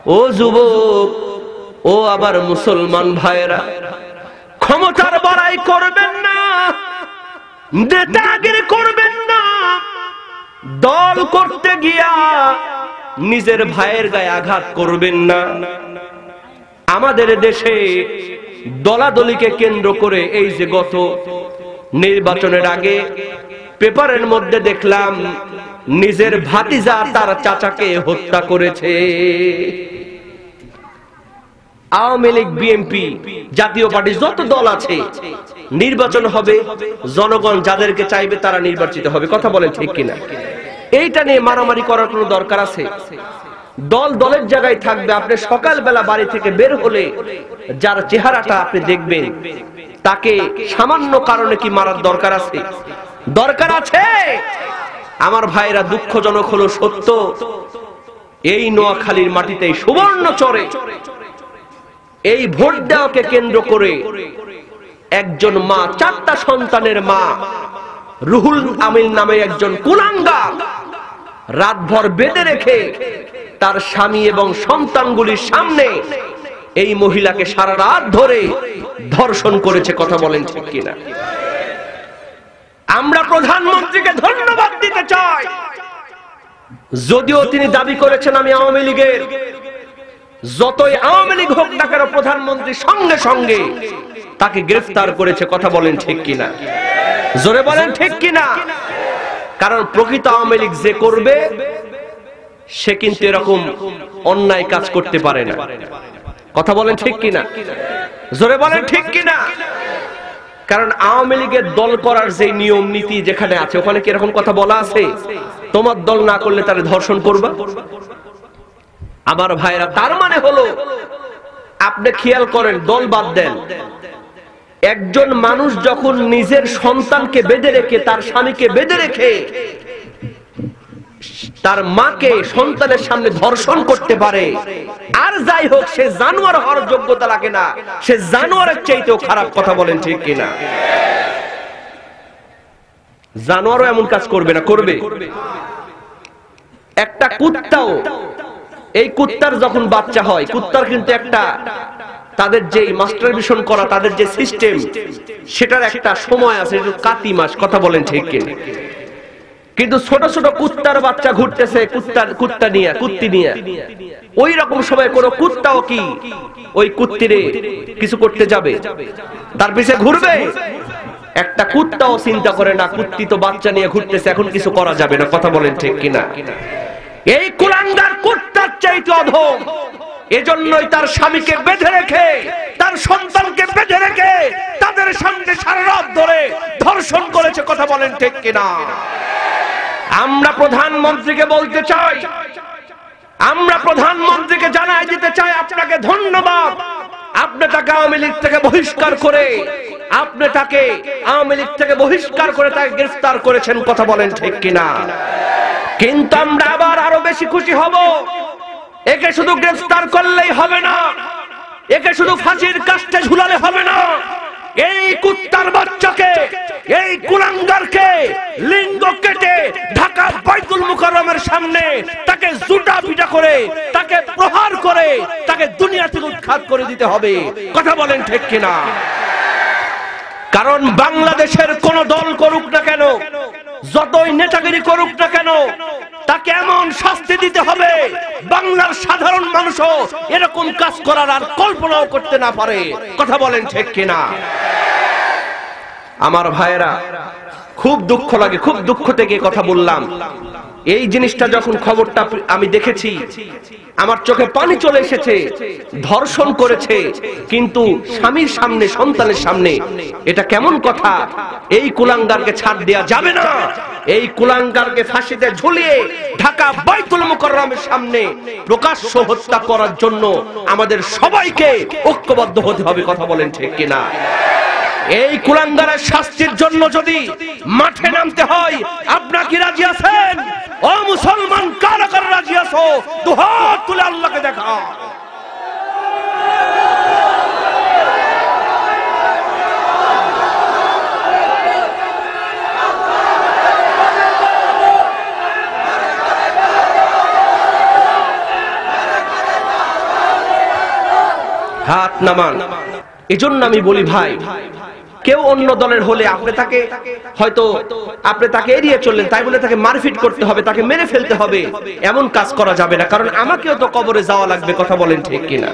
ও যুবক, ও আবার মুসলমান ভাইরা, ক্ষমতার বড়াই করবেন না, নেতাগিরি করবেন না, দল করতে গিয়া নিজের ভাইয়ের গায়ে আঘাত করবেন না। আমাদের দেশে দলাদলিকে কেন্দ্র করে এই যে গত নির্বাচনের আগে পেপারের মধ্যে দেখলাম নিজের ভাতিজা তার চাচাকে হত্যা করেছে। আওয়ামী লীগ, বিএনপি, জাতীয় পার্টি যত দল আছে, নির্বাচন হবে, জনগণ যাদেরকে চাইবে তারা নির্বাচিত হবে। কথা বলেন ঠিক কিনা? এইটা নিয়ে মারামারি করার কোনো দরকার আছে? দল দলের জায়গায় থাকবে। আপনি সকালবেলা বাড়ি থেকে বের হলে যার চেহারাটা আপনি দেখবেন, তাকে সামান্য কারণে কি মারার দরকার আছে? দরকার আছে। আমার ভাইরা, দুঃখজনক হলো সত্য, এই নোয়াখালীর মাটিতে সুবর্ণচরে এই ভোট দেওয়াকে কেন্দ্র করে একজন মা, 4টা সন্তানের মা, রুহুল আমিন নামে একজন কুলাঙ্গার রাতভর বেঁধে রেখে তার স্বামী এবং সন্তানগুলির সামনে এই মহিলাকে সারা রাত ধরে ধর্ষণ করেছে। কথা বলেন ঠিক কিনা? আমরা প্রধানমন্ত্রীকে ধন্যবাদ দিতে চাই, যদিও তিনি দাবি করেছেন আমি আওয়ামী লীগের। যতই আওয়ামী লীগ হোক না কেন, প্রধানমন্ত্রী সঙ্গে সঙ্গে তাকে গ্রেফতার করেছে। কথা বলেন ঠিক কিনা? জোরে বলেন ঠিক কিনা? কারণ প্রকৃত আওয়ামী লীগ যে করবে, সে কিন্তু এরকম অন্যায় কাজ করতে পারে না। কথা বলেন ঠিক কিনা? জোরে বলেন ঠিক কিনা? কারণ আওয়ামী লীগের দল করার যে নিয়ম নীতি যেখানে আছে, ওখানে কি এরকম কথা বলা আছে তোমার দল না করলে তারে ধর্ষণ করবা? আমার ভাইরা, তার মানে হলো, আপনি খেয়াল করেন, দল বাদ দেন, একজন মানুষ যখন নিজের সন্তানকে বেঁধে রেখে, তার স্বামীকে বেঁধে রেখে তার মাকে সন্তানের সামনে ধর্ষণ করতে পারে, আর যাই হোক, সে জানোয়ার হওয়ার যোগ্যতা রাখে না, সে জানোয়ারের চাইতেও খারাপ। কথা বলেন ঠিক কিনা? জানোয়ারও এমন কাজ করবে না? করবে। একটা কুত্তাও, এই কুত্তার যখন বাচ্চা হয়, কুত্তার কিন্তু একটা, তাদের যে মাস্টারবেশন করা, তাদের যে সিস্টেম, সেটার একটা সময় আছে, কাতি মাস। কথা বলেন ঠিক কিনা? কিন্তু ছোট ছোট কুত্তার বাচ্চা ঘুরতেছে, কুত্তি নিয়ে, ওই রকম সময় কোন কুত্তাও কি ওই কুত্তিরে কিছু করতে যাবে? তার পিছে ঘুরবে? একটা কুত্তাও চিন্তা করে না, কুত্তি তো বাচ্চা নিয়ে ঘুরতেছে, এখন কিছু করা যাবে না। কথা বলেন ঠিক কিনা? এই কুলাঙ্গার কুত্তার চাইতে অধম। এজন্যই তার স্বামীকে বেঁধে রেখে, তার সন্তানকে বেঁধে রেখে তাদের সঙ্গে সারা রাত ধরে ধর্ষণ করেছে। কথা বলেন ঠিক কিনা? আমরা প্রধানমন্ত্রীকে বলতে চাই, আমরা প্রধানমন্ত্রীকে জানাই দিতে চাই, আপনাকে ধন্যবাদ। আপনি তাকে আওয়ামী লীগ থেকে বহিষ্কার করে, আপনি তাকে আওয়ামী লীগ থেকে বহিষ্কার করে তাকে গ্রেফতার করেছেন। কথা বলেন ঠিক কিনা? কিন্তু আমরা আবার আরো বেশি খুশি হব, একে শুধু গ্রেফতার করলেই হবে না, একে শুধু ফাঁসির কাস্টে ঝুলালে হবে না। এই কুত্তার বাচ্চাকে, এই কুলাঙ্গারকে লিঙ্গ কেটে ঢাকা বাইতুল মুকাররমের সামনে তাকে জুতা পিটা করে, তাকে প্রহার করে, তাকে দুনিয়া থেকে উৎখাত করে দিতে হবে। কথা বলেন ঠিক কিনা? কারণ বাংলাদেশের কোন দল করুক না কেন, যতই নেতাগিরি করুক না কেন, তাকে এমন শাস্তি দিতে হবে বাংলার সাধারণ মানুষও এরকম কাজ করার আর কল্পনাও করতে না পারে। কথা বলেন ঠিক কিনা? আমার ভাইয়েরা, খুব দুঃখ লাগে, খুব দুঃখ থেকে কথা বললাম। এই জিনিসটা যখন খবরটা আমি দেখেছি, আমার চোখে পানি চলে এসেছে। ধর্ষণ করেছে কিন্তু স্বামীর সামনে, সন্তানের সামনে, এটা কেমন কথা? এই কুলাঙ্গারকে ছাড় দেয়া যাবে না। এই কুলাঙ্গারকে ফাঁসিতে ঝুলিয়ে ঢাকা বাইতুল মুকাররমের সামনে প্রকাশ্য হত্যা করার জন্য আমাদের সবাইকে ঐক্যবদ্ধ হতে হবে। কথা বলেন ঠিক কিনা? এই কুলাঙ্গারের শাস্তির জন্য যদি মাঠে নামতে হয়, আপনারা কি রাজি আছেন? ও মুসলমান, কারা কারা রাজি আছো? দুহাত তুলে আল্লাহকে দেখা। হাত নামান। এজন্য আমি বলি ভাই, কেউ অন্য দলের হলে আপনি তাকে হয়তো আপনি তাকে এড়িয়ে চললেন, তাই বলে তাকে মারপিট করতে হবে, তাকে মেরে ফেলতে হবে, এমন কাজ করা যাবে না। কারণ আমাকেও তো কবরে যাওয়া লাগবে, কথা বলেন ঠিক কিনা?